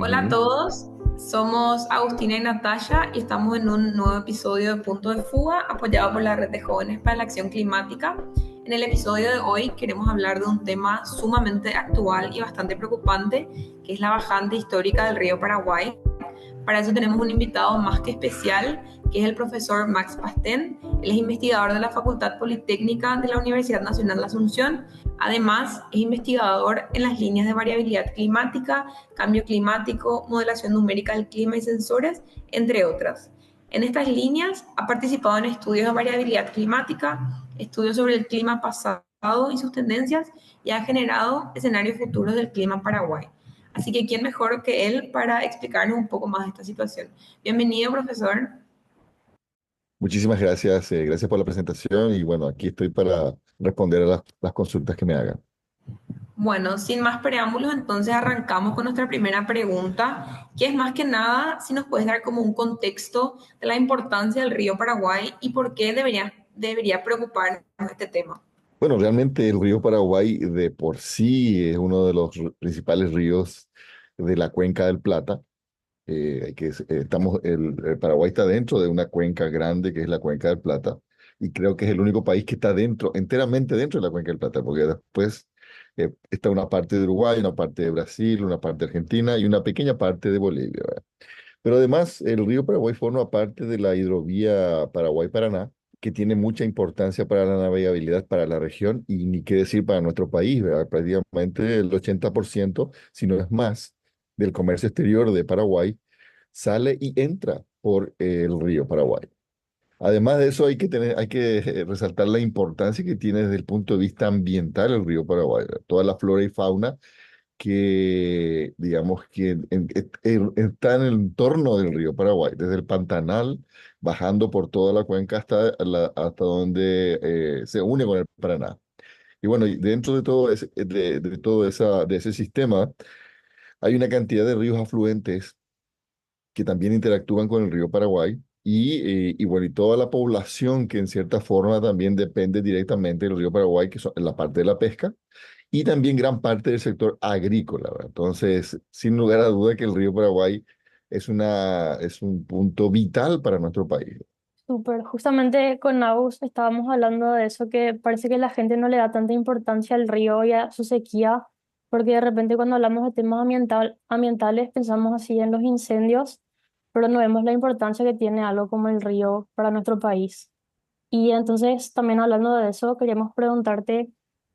Hola a Ujú. todos, somos Agustina y Natalia y estamos en un nuevo episodio de Punto de Fuga apoyado por la Red de Jóvenes para la Acción Climática. En el episodio de hoy queremos hablar de un tema sumamente actual y bastante preocupante, que es la bajante histórica del río Paraguay. Para eso tenemos un invitado más que especial, que es el profesor Max Pastén. Él es investigador de la Facultad Politécnica de la Universidad Nacional de Asunción. Además, es investigador en las líneas de variabilidad climática, cambio climático, modelación numérica del clima y sensores, entre otras. En estas líneas ha participado en estudios de variabilidad climática, estudios sobre el clima pasado y sus tendencias, y ha generado escenarios futuros del clima Paraguay. Así que, ¿quién mejor que él para explicarnos un poco más de esta situación? Bienvenido, profesor. Muchísimas gracias, gracias por la presentación y bueno, aquí estoy para responder a las consultas que me hagan. Bueno, sin más preámbulos, entonces arrancamos con nuestra primera pregunta, que es más que nada si nos puedes dar como un contexto de la importancia del río Paraguay y por qué debería preocuparnos este tema. Bueno, realmente el río Paraguay de por sí es uno de los principales ríos de la cuenca del Plata. El Paraguay está dentro de una cuenca grande que es la cuenca del Plata y creo que es el único país que está dentro, enteramente dentro de la cuenca del Plata, porque después está una parte de Uruguay, una parte de Brasil, una parte de Argentina y una pequeña parte de Bolivia, ¿verdad? Pero además, el río Paraguay forma parte de la hidrovía Paraguay-Paraná, que tiene mucha importancia para la navegabilidad para la región y ni qué decir para nuestro país, ¿verdad? Prácticamente el 80%, si no es más, del comercio exterior de Paraguay sale y entra por el río Paraguay. Además de eso, hay que resaltar la importancia que tiene desde el punto de vista ambiental el río Paraguay, ¿verdad? Toda la flora y fauna que, digamos, está en el entorno del río Paraguay, desde el Pantanal, bajando por toda la cuenca hasta donde se une con el Paraná. Y bueno, y dentro de todo de ese sistema, hay una cantidad de ríos afluentes que también interactúan con el río Paraguay. Y bueno, y toda la población que en cierta forma también depende directamente del río Paraguay, que son la parte de la pesca, y también gran parte del sector agrícola, ¿verdad? Entonces, sin lugar a duda que el río Paraguay es un punto vital para nuestro país. Súper, justamente con Agus estábamos hablando de eso, que parece que la gente no le da tanta importancia al río y a su sequía, porque de repente cuando hablamos de temas ambientales pensamos así en los incendios, pero no vemos la importancia que tiene algo como el río para nuestro país. Y entonces también hablando de eso, queríamos preguntarte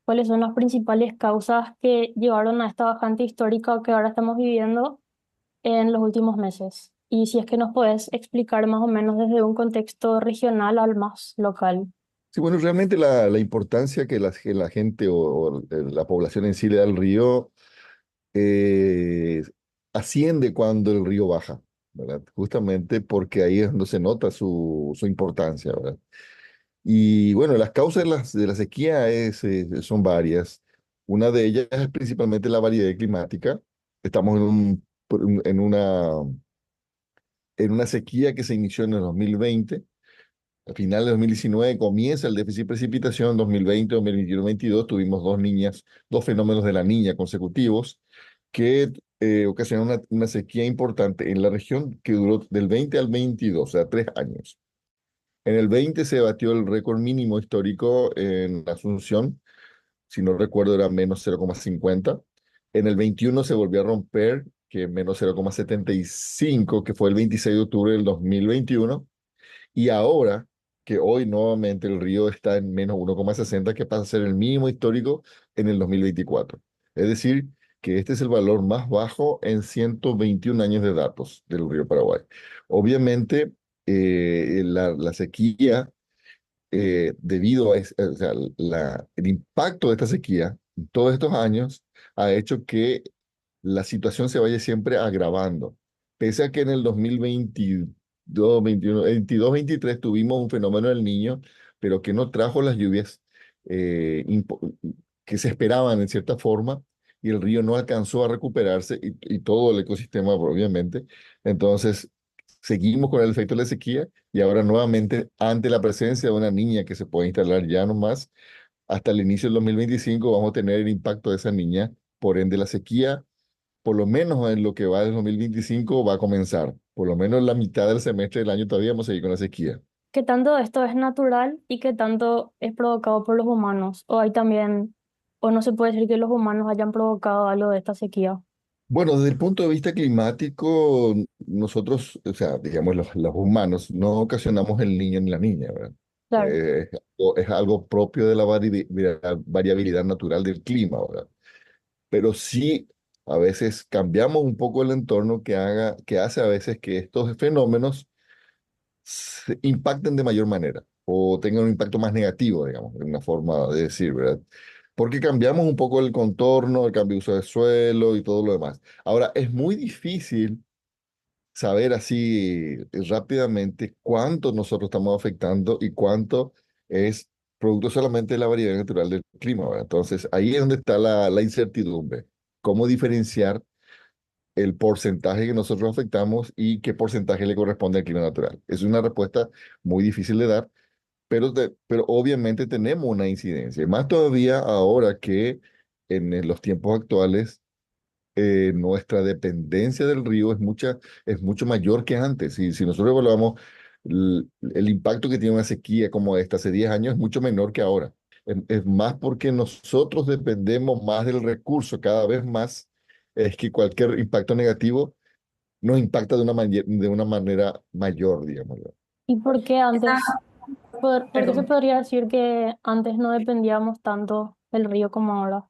cuáles son las principales causas que llevaron a esta bajante histórica que ahora estamos viviendo en los últimos meses. Y si es que nos puedes explicar más o menos desde un contexto regional al más local. Sí, bueno, realmente la importancia que la gente o la población en sí le da al río eh, asciende cuando el río baja, ¿verdad? Justamente porque ahí es donde se nota su importancia, ¿verdad? Y bueno, las causas de la sequía son varias. Una de ellas es principalmente la variedad climática. Estamos en una sequía que se inició en el 2020. A finales de 2019 comienza el déficit de precipitación. 2020, 2021, 2022 tuvimos dos fenómenos de la niña consecutivos que ocasionaron una sequía importante en la región que duró del 20 al 22, o sea, 3 años. En el 20 se batió el récord mínimo histórico en Asunción, si no recuerdo era menos 0,50. En el 21 se volvió a romper, que menos 0,75, que fue el 26 de octubre del 2021. Y ahora, que hoy nuevamente el río está en menos 1,60, que pasa a ser el mínimo histórico en el 2024. Es decir, que este es el valor más bajo en 121 años de datos del río Paraguay. Obviamente, la sequía, o sea, el impacto de esta sequía en todos estos años ha hecho que la situación se vaya siempre agravando. Pese a que en el 2022, 21, 22, 23 tuvimos un fenómeno del Niño, pero que no trajo las lluvias eh, impo- que se esperaban en cierta forma, y el río no alcanzó a recuperarse y todo el ecosistema, obviamente. Entonces, seguimos con el efecto de la sequía y ahora nuevamente ante la presencia de una niña que se puede instalar ya nomás hasta el inicio del 2025 vamos a tener el impacto de esa niña, por ende la sequía por lo menos en lo que va del 2025 va a comenzar. Por lo menos la mitad del semestre del año todavía vamos a seguir con la sequía. ¿Qué tanto de esto es natural y qué tanto es provocado por los humanos? O hay también, o no se puede decir que los humanos hayan provocado algo de esta sequía. Bueno, desde el punto de vista climático, nosotros, o sea, digamos, los humanos no ocasionamos el niño ni la niña, ¿verdad? Claro. Es algo propio de la variabilidad natural del clima, ¿verdad? Pero sí, a veces cambiamos un poco el entorno que hace a veces que estos fenómenos se impacten de mayor manera o tengan un impacto más negativo, digamos, de una forma de decir, ¿verdad? Porque cambiamos un poco el contorno, el cambio de uso de suelo y todo lo demás. Ahora, es muy difícil saber así rápidamente cuánto nosotros estamos afectando y cuánto es producto solamente de la variedad natural del clima, ¿verdad? Entonces, ahí es donde está la incertidumbre. ¿Cómo diferenciar el porcentaje que nosotros afectamos y qué porcentaje le corresponde al clima natural? Es una respuesta muy difícil de dar, pero obviamente tenemos una incidencia. Y más todavía ahora que en los tiempos actuales nuestra dependencia del río es mucho mayor que antes. Y si nosotros evaluamos el impacto que tiene una sequía como esta hace 10 años, es mucho menor que ahora. Es más porque nosotros dependemos más del recurso cada vez más, es que cualquier impacto negativo nos impacta de una manera mayor, digamos. ¿Y por qué Esa, antes, por qué se perdón. podría decir que antes no dependíamos tanto del río como ahora?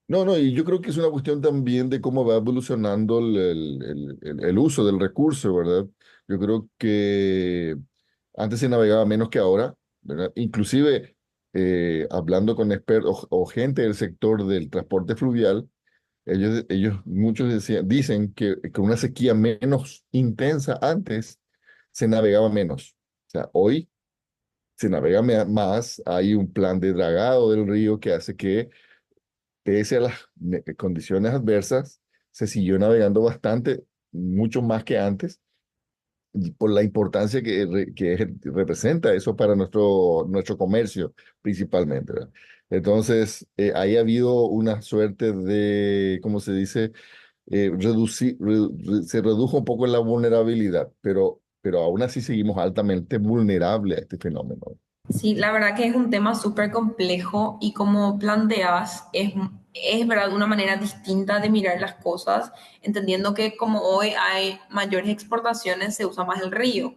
No, no, y yo creo que es una cuestión también de cómo va evolucionando el uso del recurso, ¿verdad? Yo creo que antes se navegaba menos que ahora, ¿verdad? Inclusive, hablando con expertos o gente del sector del transporte fluvial, muchos dicen que con una sequía menos intensa antes se navegaba menos. O sea, hoy se navega más, hay un plan de dragado del río que hace que pese a las condiciones adversas, se siguió navegando bastante, mucho más que antes, y por la importancia representa eso para nuestro comercio principalmente, ¿verdad? Entonces, ahí ha habido una suerte de, ¿cómo se dice? Se redujo un poco la vulnerabilidad, pero aún así seguimos altamente vulnerables a este fenómeno. Sí, la verdad que es un tema súper complejo y como planteas, es verdad una manera distinta de mirar las cosas, entendiendo que como hoy hay mayores exportaciones, se usa más el río,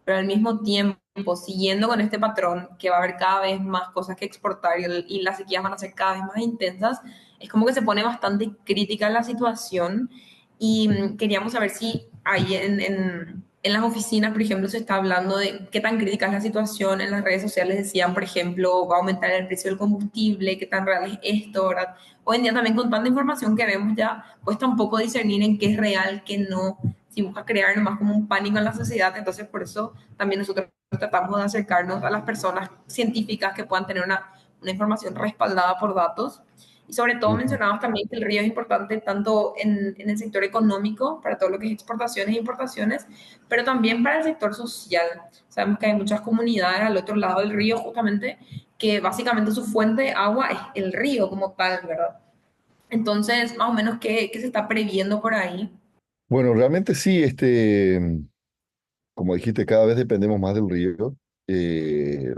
pero al mismo tiempo, siguiendo con este patrón, que va a haber cada vez más cosas que exportar y las sequías van a ser cada vez más intensas, es como que se pone bastante crítica la situación y queríamos saber si hay en las oficinas, por ejemplo, se está hablando de qué tan crítica es la situación. En las redes sociales decían, por ejemplo, va a aumentar el precio del combustible, qué tan real es esto, ¿verdad? Hoy en día también con tanta información que vemos ya, cuesta un poco discernir en qué es real, qué no, si busca crear nomás como un pánico en la sociedad. Entonces, por eso también nosotros tratamos de acercarnos a las personas científicas que puedan tener una información respaldada por datos. Y sobre todo Ujú. mencionabas también que el río es importante tanto en el sector económico, para todo lo que es exportaciones e importaciones, pero también para el sector social. Sabemos que hay muchas comunidades al otro lado del río justamente que básicamente su fuente de agua es el río como tal, ¿verdad? Entonces, más o menos, ¿qué se está previendo por ahí? Bueno, realmente sí, como dijiste, cada vez dependemos más del río. Eh,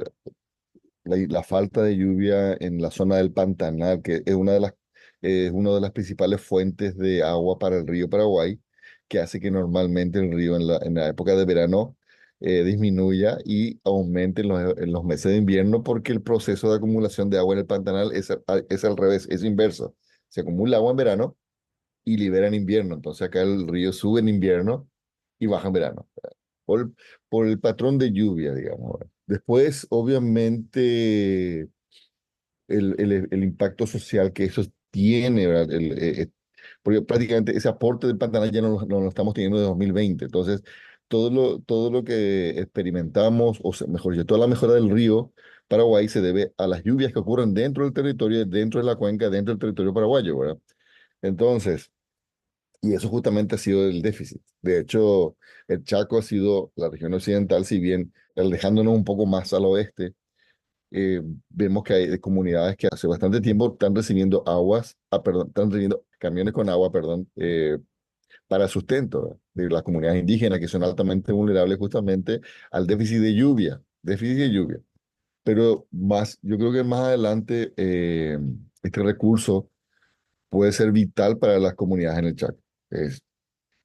la falta de lluvia en la zona del Pantanal, que es una de las principales fuentes de agua para el río Paraguay, que hace que normalmente el río en la época de verano disminuya y aumente en los meses de invierno, porque el proceso de acumulación de agua en el Pantanal es al revés, es inverso. Se acumula agua en verano y libera en invierno. Entonces acá el río sube en invierno y baja en verano por, por el patrón de lluvia, digamos. ¿Verdad? Después, obviamente, el impacto social que eso tiene, ¿verdad? Porque prácticamente ese aporte del Pantanal ya no lo estamos teniendo de 2020. Entonces, todo lo que experimentamos, o sea, mejor dicho, toda la mejora del río Paraguay se debe a las lluvias que ocurren dentro del territorio, dentro de la cuenca, dentro del territorio paraguayo, ¿verdad? Entonces, y eso justamente ha sido el déficit. De hecho, el Chaco ha sido la región occidental, si bien alejándonos un poco más al oeste, vemos que hay comunidades que hace bastante tiempo están recibiendo están recibiendo camiones con agua, perdón, para sustento, ¿verdad? De las comunidades indígenas que son altamente vulnerables justamente al déficit de lluvia. Pero yo creo que más adelante este recurso puede ser vital para las comunidades en el Chaco.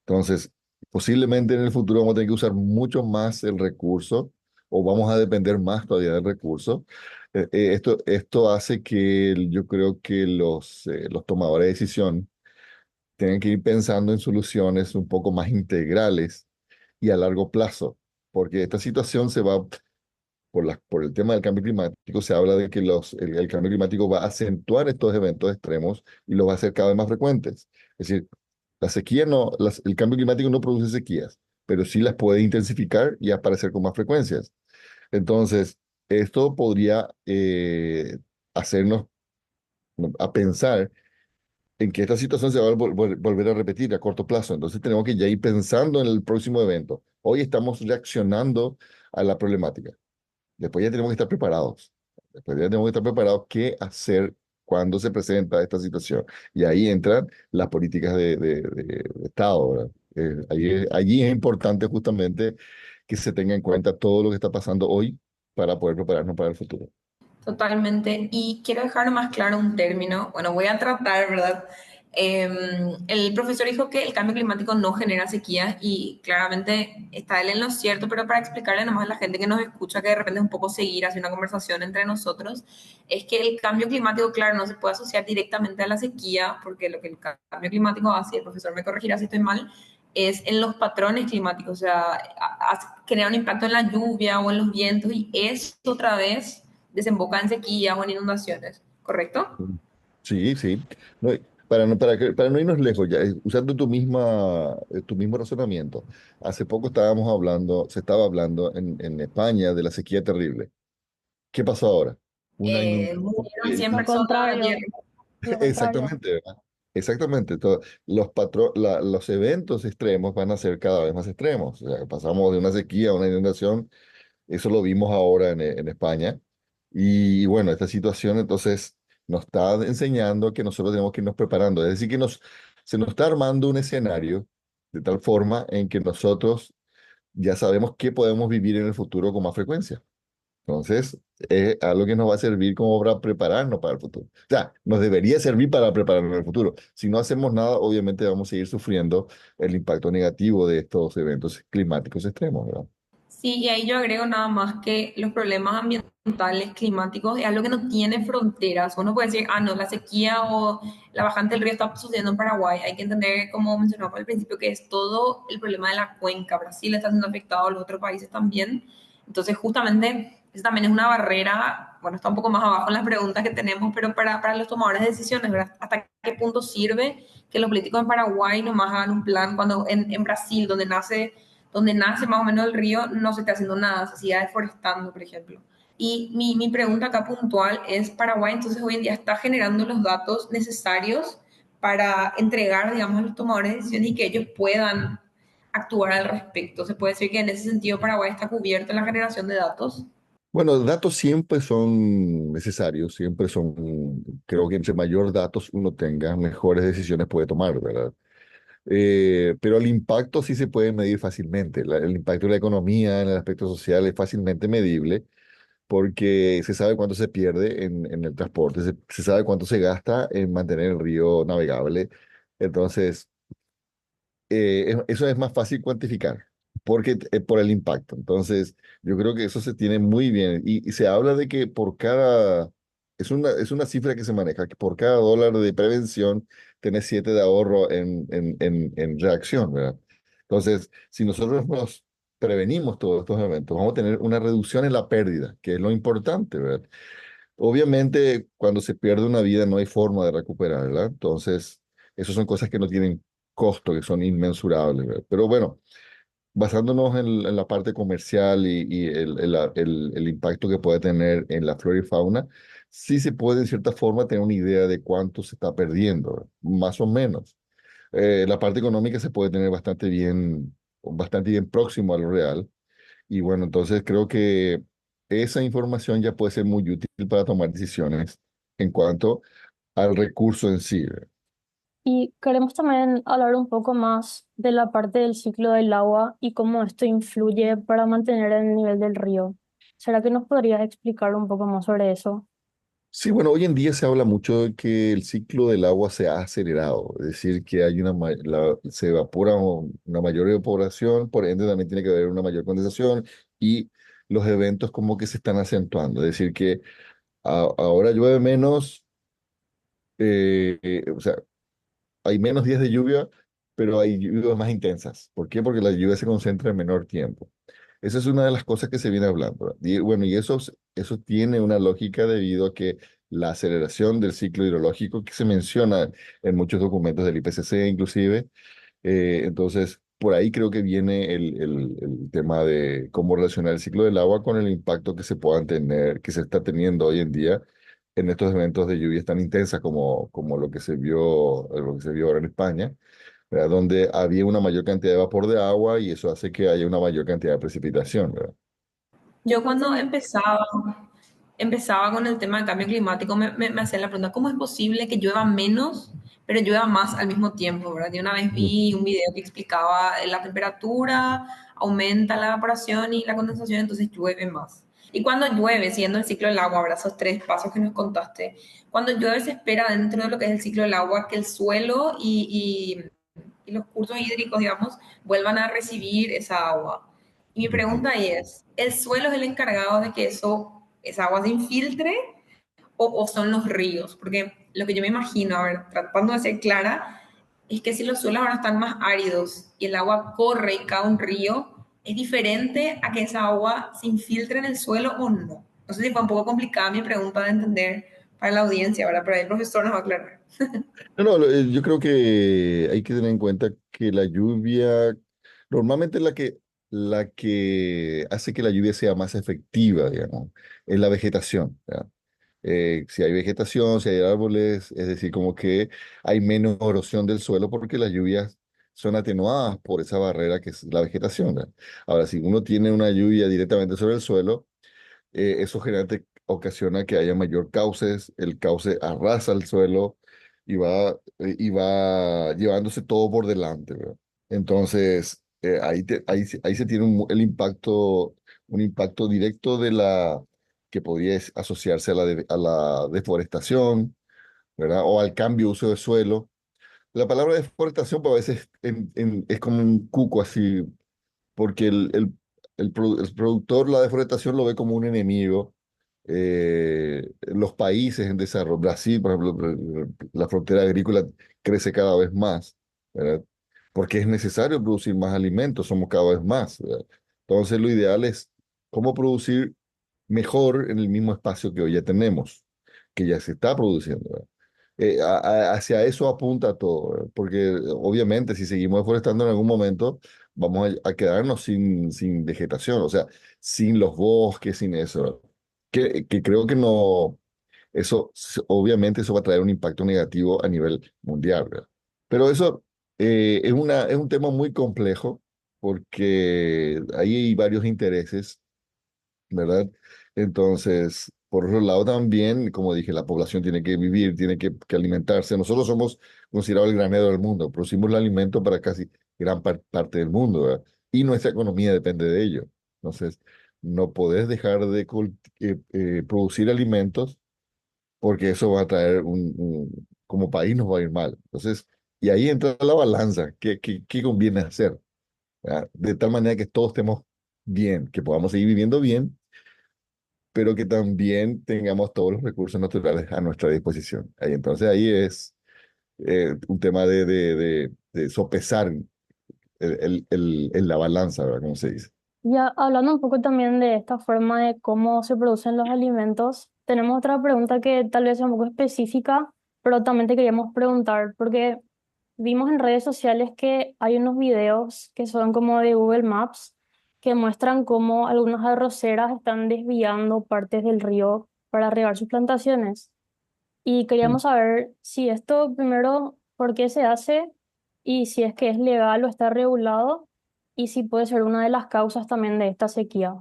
Entonces, posiblemente en el futuro vamos a tener que usar mucho más el recurso o vamos a depender más todavía del recurso. Esto hace que yo creo que los tomadores de decisión tengan que ir pensando en soluciones un poco más integrales y a largo plazo, porque esta situación se va, por el tema del cambio climático, se habla de que el cambio climático va a acentuar estos eventos extremos y los va a hacer cada vez más frecuentes. Es decir, la sequía no, el cambio climático no produce sequías, pero sí las puede intensificar y aparecer con más frecuencias. Entonces, esto podría hacernos a pensar en que esta situación se va a volver a repetir a corto plazo. Entonces, tenemos que ya ir pensando en el próximo evento. Hoy estamos reaccionando a la problemática. Después ya tenemos que estar preparados. Después ya tenemos que estar preparados qué hacer cuando se presenta esta situación. Y ahí entran las políticas de Estado, ¿verdad? Allí es importante justamente que se tenga en cuenta todo lo que está pasando hoy para poder prepararnos para el futuro. Totalmente. Y quiero dejar más claro un término. Bueno, voy a tratar, ¿verdad? El profesor dijo que el cambio climático no genera sequías y claramente está él en lo cierto, pero para explicarle nomás a la gente que nos escucha, que de repente es un poco seguir hacia una conversación entre nosotros, es que el cambio climático, claro, no se puede asociar directamente a la sequía, porque lo que el cambio climático hace, el profesor me corregirá si estoy mal, es en los patrones climáticos, o sea, genera un impacto en la lluvia o en los vientos y eso otra vez desemboca en sequías o en inundaciones, ¿correcto? Sí, sí. No, para no irnos lejos, ya, usando tu mismo razonamiento, hace poco se estaba hablando en España de la sequía terrible. ¿Qué pasó ahora? Una inundación. Murieron 100 Lo personas ayer. contrario, lo contrario. Exactamente, ¿verdad? Exactamente. Los eventos extremos van a ser cada vez más extremos. O sea, pasamos de una sequía a una inundación. Eso lo vimos ahora en España. Y bueno, esta situación entonces nos está enseñando que nosotros tenemos que irnos preparando. Es decir, que se nos está armando un escenario de tal forma en que nosotros ya sabemos qué podemos vivir en el futuro con más frecuencia. Entonces, es algo que nos va a servir como para prepararnos para el futuro. O sea, nos debería servir para prepararnos en el futuro. Si no hacemos nada, obviamente vamos a seguir sufriendo el impacto negativo de estos eventos climáticos extremos, ¿verdad? Sí, y ahí yo agrego nada más que los problemas ambientales, climáticos, es algo que no tiene fronteras. Uno puede decir, ah, no, la sequía o la bajante del río está sucediendo en Paraguay. Hay que entender, como mencionamos al principio, que es todo el problema de la cuenca. Brasil está siendo afectado, los otros países también. Entonces, justamente, eso también es una barrera, bueno, está un poco más abajo en las preguntas que tenemos, pero para los tomadores de decisiones, ¿verdad? ¿Hasta qué punto sirve que los políticos en Paraguay nomás hagan un plan cuando en Brasil, donde nace más o menos el río, no se está haciendo nada, se sigue deforestando, por ejemplo? Y mi pregunta acá puntual es, Paraguay entonces hoy en día está generando los datos necesarios para entregar, digamos, a los tomadores de decisiones y que ellos puedan actuar al respecto. Se puede decir que en ese sentido Paraguay está cubierto en la generación de datos. Bueno, datos siempre son necesarios, creo que entre mayor datos uno tenga, mejores decisiones puede tomar, ¿verdad? Pero el impacto sí se puede medir fácilmente. El impacto de la economía, en el aspecto social, es fácilmente medible porque se sabe cuánto se pierde en el transporte, se sabe cuánto se gasta en mantener el río navegable. Entonces, eso es más fácil cuantificar por el impacto. Entonces, yo creo que eso se tiene muy bien. Y se habla de que es una cifra que se maneja, que por cada dólar de prevención tenés 7 de ahorro en reacción, ¿verdad? Entonces, si nosotros nos prevenimos todos estos eventos, vamos a tener una reducción en la pérdida, que es lo importante, ¿verdad? Obviamente, cuando se pierde una vida no hay forma de recuperarla, entonces, esas son cosas que no tienen costo, que son inmensurables, ¿verdad? Pero bueno, basándonos en la parte comercial y el impacto que puede tener en la flora y fauna, sí se puede, en cierta forma, tener una idea de cuánto se está perdiendo, ¿verdad? Más o menos. La parte económica se puede tener bastante bien próximo a lo real. Y bueno, entonces creo que esa información ya puede ser muy útil para tomar decisiones en cuanto al recurso en sí. Y queremos también hablar un poco más de la parte del ciclo del agua y cómo esto influye para mantener el nivel del río. ¿Será que nos podrías explicar un poco más sobre eso? Sí, bueno, hoy en día se habla mucho de que el ciclo del agua se ha acelerado, es decir, que hay se evapora una mayor evaporación, por ende también tiene que haber una mayor condensación y los eventos como que se están acentuando, es decir, que ahora llueve menos, o sea, hay menos días de lluvia, pero hay lluvias más intensas. ¿Por qué? Porque la lluvia se concentra en menor tiempo. Esa es una de las cosas que se viene hablando, ¿verdad? Y bueno, y eso tiene una lógica debido a que la aceleración del ciclo hidrológico que se menciona en muchos documentos del IPCC inclusive, entonces por ahí creo que viene el tema de cómo relacionar el ciclo del agua con el impacto que se puedan tener, que se está teniendo hoy en día en estos eventos de lluvias tan intensas como lo que se vio ahora en España, ¿verdad? Donde había una mayor cantidad de vapor de agua y eso hace que haya una mayor cantidad de precipitación, ¿verdad? Yo cuando empezaba con el tema del cambio climático, me hacía la pregunta, ¿cómo es posible que llueva menos, pero llueva más al mismo tiempo, ¿verdad? Yo una vez Mm. vi un video que explicaba la temperatura, aumenta la evaporación y la condensación, entonces llueve más. Y cuando llueve, siguiendo el ciclo del agua, ¿verdad? Esos tres pasos que nos contaste, cuando llueve se espera dentro de lo que es el ciclo del agua que el suelo y los cursos hídricos, digamos, vuelvan a recibir esa agua. Y mi Ujú. pregunta ahí es, ¿el suelo es el encargado de que esa agua se infiltre o son los ríos? Porque lo que yo me imagino, a ver, tratando de ser clara, es que si los suelos ahora están más áridos y el agua corre y cae a un río, es diferente a que esa agua se infiltre en el suelo o no. No sé si fue un poco complicada mi pregunta de entender para la audiencia, ¿verdad? Pero ahí el profesor nos va a aclarar. No, no, yo creo que hay que tener en cuenta que la lluvia, normalmente la que hace que la lluvia sea más efectiva, digamos, es la vegetación, ¿verdad? Si hay vegetación, si hay árboles, es decir, como que hay menos erosión del suelo porque las lluvias son atenuadas por esa barrera que es la vegetación, ¿verdad? Ahora, si uno tiene una lluvia directamente sobre el suelo, eso generalmente ocasiona que haya mayor cauces, el cauce arrasa el suelo y va llevándose todo por delante, ¿verdad? Entonces, ahí se tiene un impacto directo que podría asociarse a la deforestación, ¿verdad? O al cambio de uso de suelo. La palabra deforestación, pues, a veces es como un cuco así porque el productor la deforestación lo ve como un enemigo. Los países en desarrollo, Brasil, por ejemplo, la frontera agrícola crece cada vez más, ¿verdad? Porque es necesario producir más alimentos, somos cada vez más, ¿verdad? Entonces, lo ideal es cómo producir mejor en el mismo espacio que hoy ya tenemos, que ya se está produciendo, ¿verdad? Hacia eso apunta todo, ¿verdad? Porque obviamente si seguimos deforestando en algún momento, vamos a quedarnos sin vegetación, o sea, sin los bosques, sin eso. Que creo que no, obviamente eso va a traer un impacto negativo a nivel mundial, ¿verdad? Pero eso es un tema muy complejo porque ahí hay varios intereses, ¿verdad? Entonces, por otro lado también, como dije, la población tiene que vivir, tiene que alimentarse. Nosotros somos considerados el granero del mundo, producimos el alimento para casi parte del mundo, ¿verdad? Y nuestra economía depende de ello. Entonces, no podés dejar de producir alimentos porque eso va a traer como país nos va a ir mal. Entonces, y ahí entra la balanza, ¿qué conviene hacer? ¿Verdad? De tal manera que todos estemos bien, que podamos seguir viviendo bien pero que también tengamos todos los recursos naturales a nuestra disposición. Entonces ahí es un tema de sopesar en la balanza, ¿verdad? Como se dice. Ya hablando un poco también de esta forma de cómo se producen los alimentos, tenemos otra pregunta que tal vez sea un poco específica, pero también te queríamos preguntar, porque vimos en redes sociales que hay unos videos que son como de Google Maps que muestran cómo algunas arroceras están desviando partes del río para regar sus plantaciones. Y Sí. queríamos saber si esto primero, por qué se hace y si es que es legal o está regulado y si puede ser una de las causas también de esta sequía.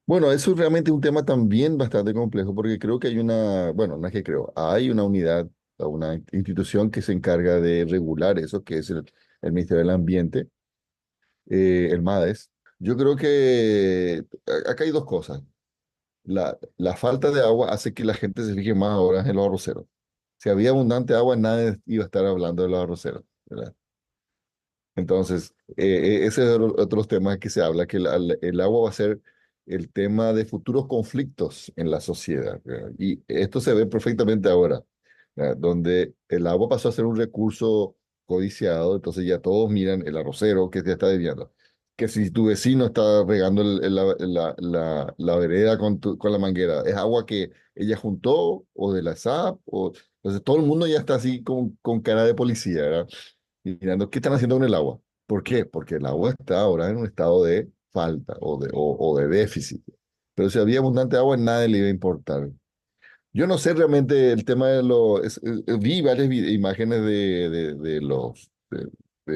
Bueno, eso es realmente un tema también bastante complejo porque creo que hay una, bueno, no es que creo, hay una unidad, una institución que se encarga de regular eso, que es el Ministerio del Ambiente, el MADES. Yo creo que acá hay dos cosas. La falta de agua hace que la gente se fije más ahora en los arroceros. Si había abundante agua, nadie iba a estar hablando de los arroceros, ¿verdad? Entonces, ese es otros temas que se habla, que el agua va a ser el tema de futuros conflictos en la sociedad, ¿verdad? Y esto se ve perfectamente ahora, ¿verdad? Donde el agua pasó a ser un recurso codiciado, entonces ya todos miran el arrocero que te está desviando. Que si tu vecino está regando la vereda con la manguera, ¿es agua que ella juntó o de la SAP? Entonces todo el mundo ya está así con cara de policía, ¿verdad? Y mirando qué están haciendo con el agua. ¿Por qué? Porque el agua está ahora en un estado de falta o de déficit. Pero si había abundante agua, nadie le iba a importar. Yo no sé realmente el tema de vi varias imágenes de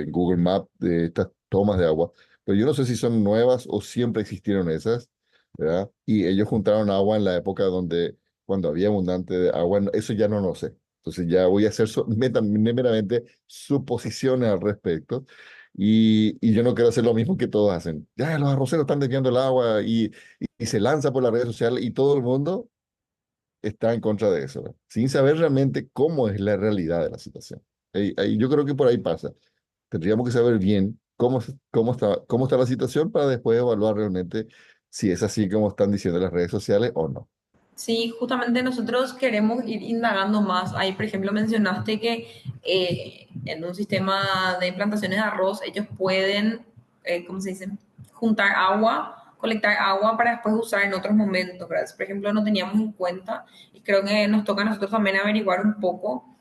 Google Maps de estas tomas de agua, pero yo no sé si son nuevas o siempre existieron esas, ¿verdad? Y ellos juntaron agua en la época cuando había abundante de agua, eso ya no lo sé. Entonces ya voy a hacer meramente suposiciones al respecto. Y yo no quiero hacer lo mismo que todos hacen. Ya los arroceros están desviando el agua y se lanza por las redes sociales y todo el mundo está en contra de eso, ¿verdad? Sin saber realmente cómo es la realidad de la situación. Yo creo que por ahí pasa. Tendríamos que saber bien cómo está la situación para después evaluar realmente si es así como están diciendo las redes sociales o no. Sí, justamente nosotros queremos ir indagando más. Ahí, por ejemplo, mencionaste que en un sistema de plantaciones de arroz ellos pueden, ¿cómo se dice? Juntar agua, colectar agua para después usar en otros momentos, ¿verdad? Por ejemplo, no teníamos en cuenta y creo que nos toca a nosotros también averiguar un poco.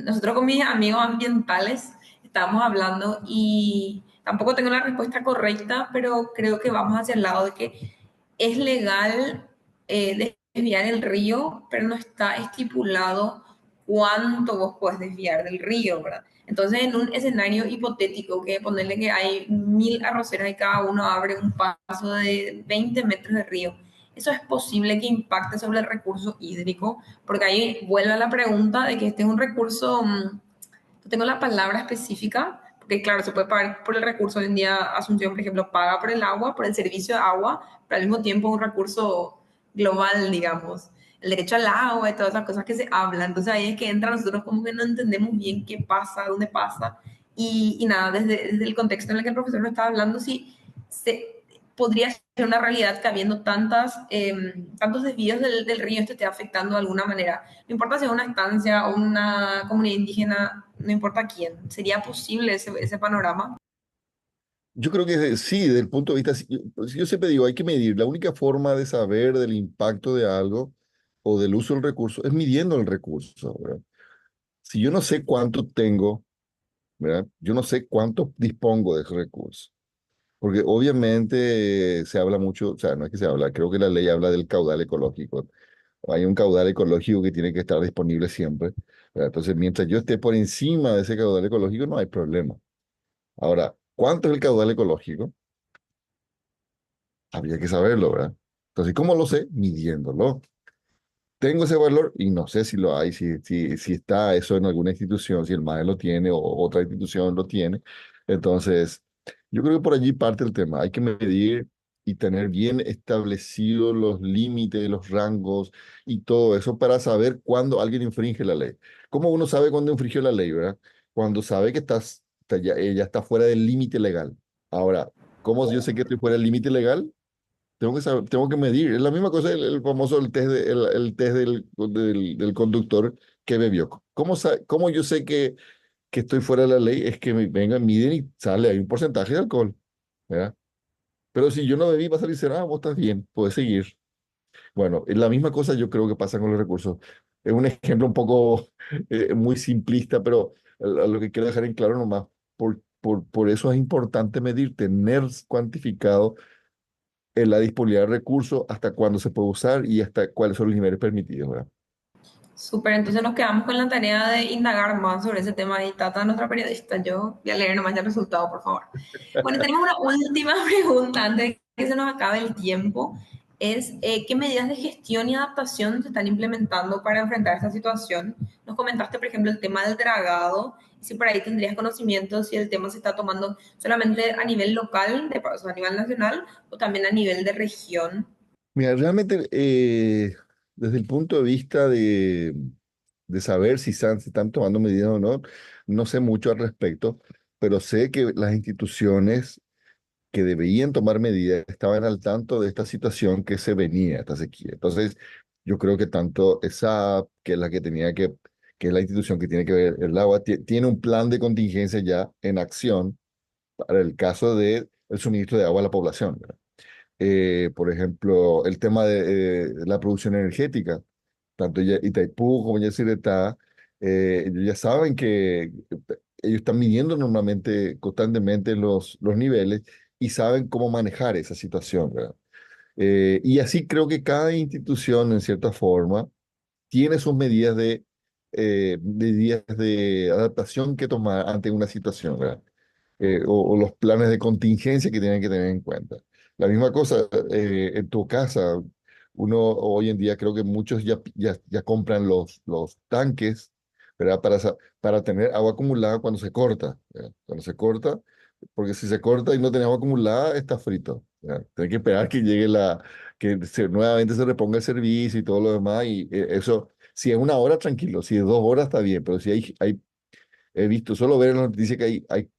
Nosotros con mis amigos ambientales estábamos hablando y tampoco tengo la respuesta correcta, pero creo que vamos hacia el lado de que es legal desviar el río, pero no está estipulado cuánto vos puedes desviar del río, ¿verdad? Entonces, en un escenario hipotético, que ponerle que hay 1000 arroceras y cada uno abre un paso de 20 metros de río, eso es posible que impacte sobre el recurso hídrico, porque ahí vuelve a la pregunta de que este es un recurso, no tengo la palabra específica, porque claro, se puede pagar por el recurso. Hoy en día Asunción, por ejemplo, paga por el agua, por el servicio de agua, pero al mismo tiempo es un recurso global, digamos. El derecho al agua y todas esas cosas que se hablan. Entonces ahí es que entra, nosotros como que no entendemos bien qué pasa, dónde pasa. Y nada, desde el contexto en el que el profesor nos estaba hablando, sí, podría ser una realidad que habiendo tantos desvíos del río, esto esté afectando de alguna manera. No importa si es una estancia o una comunidad indígena, no importa quién. ¿Sería posible ese panorama? Yo creo que sí, desde el punto de vista, yo siempre digo, hay que medir. La única forma de saber del impacto de algo o del uso del recurso es midiendo el recurso, ¿verdad? Si yo no sé cuánto tengo, ¿verdad? Yo no sé cuánto dispongo de ese recurso. Porque obviamente se habla mucho, o sea, no es que se habla, creo que la ley habla del caudal ecológico. Hay un caudal ecológico que tiene que estar disponible siempre, ¿verdad? Entonces, mientras yo esté por encima de ese caudal ecológico, no hay problema. Ahora, ¿cuánto es el caudal ecológico? Habría que saberlo, ¿verdad? Entonces, ¿cómo lo sé? Midiéndolo. Tengo ese valor y no sé si lo hay, si está eso en alguna institución, si el MAE lo tiene o otra institución lo tiene. Entonces, yo creo que por allí parte el tema. Hay que medir y tener bien establecidos los límites, los rangos y todo eso para saber cuándo alguien infringe la ley. ¿Cómo uno sabe cuándo infringió la ley, verdad? Cuando sabe que ya está fuera del límite legal. Ahora, ¿cómo yo sé que estoy fuera del límite legal? Tengo que saber, tengo que medir. Es la misma cosa el famoso el test del conductor que bebió. ¿Cómo yo sé que estoy fuera de la ley? Es que me vengan, miden y sale, hay un porcentaje de alcohol, ¿verdad? Pero si yo no bebí, va a salir, será, vos estás bien, puedes seguir. Bueno, es la misma cosa yo creo que pasa con los recursos. Es un ejemplo un poco muy simplista, pero a lo que quiero dejar en claro nomás, por eso es importante medir, tener cuantificado la disponibilidad de recursos, hasta cuándo se puede usar y hasta cuáles son los niveles permitidos, ¿verdad? Súper, entonces nos quedamos con la tarea de indagar más sobre ese tema y Tata, nuestra periodista. Yo voy a leer nomás ya el resultado, por favor. Bueno, tenemos una última pregunta antes que se nos acabe el tiempo, es qué medidas de gestión y adaptación se están implementando para enfrentar esta situación. Nos comentaste, por ejemplo, el tema del dragado, si por ahí tendrías conocimiento si el tema se está tomando solamente a nivel local, o sea, a nivel nacional, o también a nivel de región. Mira, realmente desde el punto de vista de saber si se están tomando medidas o no, no sé mucho al respecto, pero sé que las instituciones que debían tomar medidas estaban al tanto de esta situación que se venía, esta sequía. Entonces, yo creo que tanto esa, que es la que tenía que es la institución que tiene que ver el agua, tiene un plan de contingencia ya en acción para el caso de el suministro de agua a la población, ¿verdad? Por ejemplo, el tema de la producción energética, tanto Itaipú como Yacyretá, ellos ya saben que ellos están midiendo normalmente, constantemente los niveles y saben cómo manejar esa situación, ¿verdad? Y así creo que cada institución, en cierta forma, tiene sus medidas de adaptación que tomar ante una situación, ¿verdad? O los planes de contingencia que tienen que tener en cuenta. La misma cosa en tu casa. Uno hoy en día creo que muchos ya compran los tanques, ¿verdad? Para tener agua acumulada cuando se corta, ¿verdad? Cuando se corta, porque si se corta y no tenemos agua acumulada, está frito, ¿verdad? Tiene que esperar que llegue nuevamente se reponga el servicio y todo lo demás. Y eso, si es una hora, tranquilo. Si es 2 horas, está bien. Pero si he visto, solo ver en las noticias que hay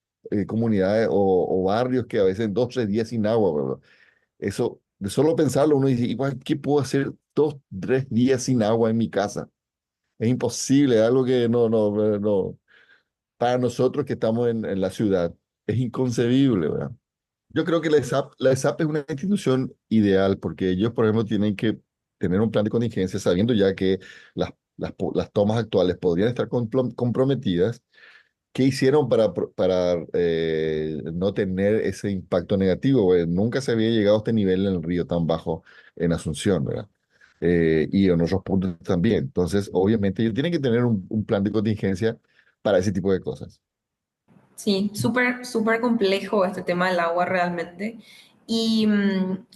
comunidades o barrios que a veces 2, 3 días sin agua, ¿verdad? Eso, de solo pensarlo, uno dice, igual, ¿qué puedo hacer 2, 3 días sin agua en mi casa? Es imposible, es algo que no. Para nosotros que estamos en la ciudad, es inconcebible, ¿verdad? Yo creo que la ESAP es una institución ideal porque ellos, por ejemplo, tienen que tener un plan de contingencia sabiendo ya que las tomas actuales podrían estar comprometidas. ¿Qué hicieron para no tener ese impacto negativo? Nunca se había llegado a este nivel en el río tan bajo en Asunción, ¿verdad? Y en otros puntos también. Entonces, obviamente, ellos tienen que tener un plan de contingencia para ese tipo de cosas. Sí, súper, súper complejo este tema del agua realmente. Y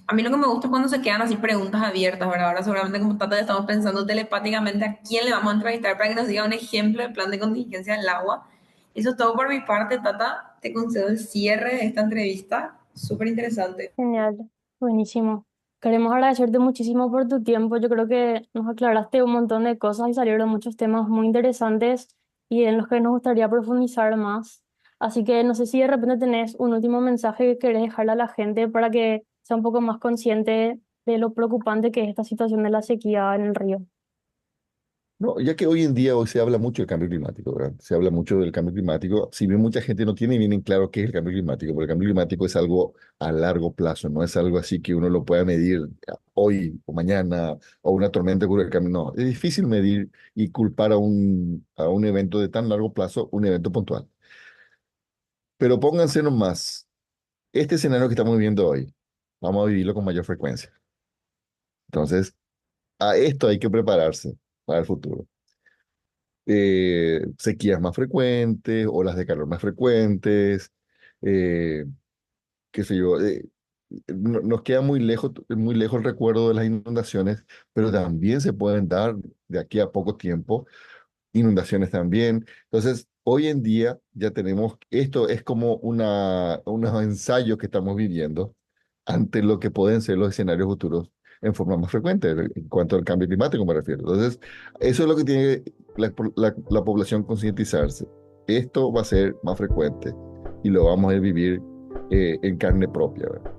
a mí lo que me gusta es cuando se quedan así preguntas abiertas, ¿verdad? Ahora seguramente como Tata ya estamos pensando telepáticamente a quién le vamos a entrevistar para que nos diga un ejemplo de plan de contingencia del agua. Eso es todo por mi parte, Tata. Te concedo el cierre de esta entrevista. Súper interesante. Genial, buenísimo. Queremos agradecerte muchísimo por tu tiempo. Yo creo que nos aclaraste un montón de cosas y salieron muchos temas muy interesantes y en los que nos gustaría profundizar más. Así que no sé si de repente tenés un último mensaje que querés dejarle a la gente para que sea un poco más consciente de lo preocupante que es esta situación de la sequía en el río. No, ya que hoy se habla mucho del cambio climático, ¿verdad? Se habla mucho del cambio climático. Si bien mucha gente no tiene bien en claro qué es el cambio climático, porque el cambio climático es algo a largo plazo, no es algo así que uno lo pueda medir hoy o mañana o una tormenta ocurre el cambio. No, es difícil medir y culpar a un evento de tan largo plazo, un evento puntual. Pero pónganse nomás, este escenario que estamos viviendo hoy, vamos a vivirlo con mayor frecuencia. Entonces, a esto hay que prepararse para el futuro. Sequías más frecuentes, olas de calor más frecuentes, eh, qué sé yo. Nos queda muy lejos el recuerdo de las inundaciones, pero también se pueden dar de aquí a poco tiempo inundaciones también. Entonces, hoy en día ya tenemos, esto es como unos ensayos que estamos viviendo ante lo que pueden ser los escenarios futuros en forma más frecuente, en cuanto al cambio climático me refiero. Entonces, eso es lo que tiene la población concientizarse. Esto va a ser más frecuente y lo vamos a vivir en carne propia, ¿verdad?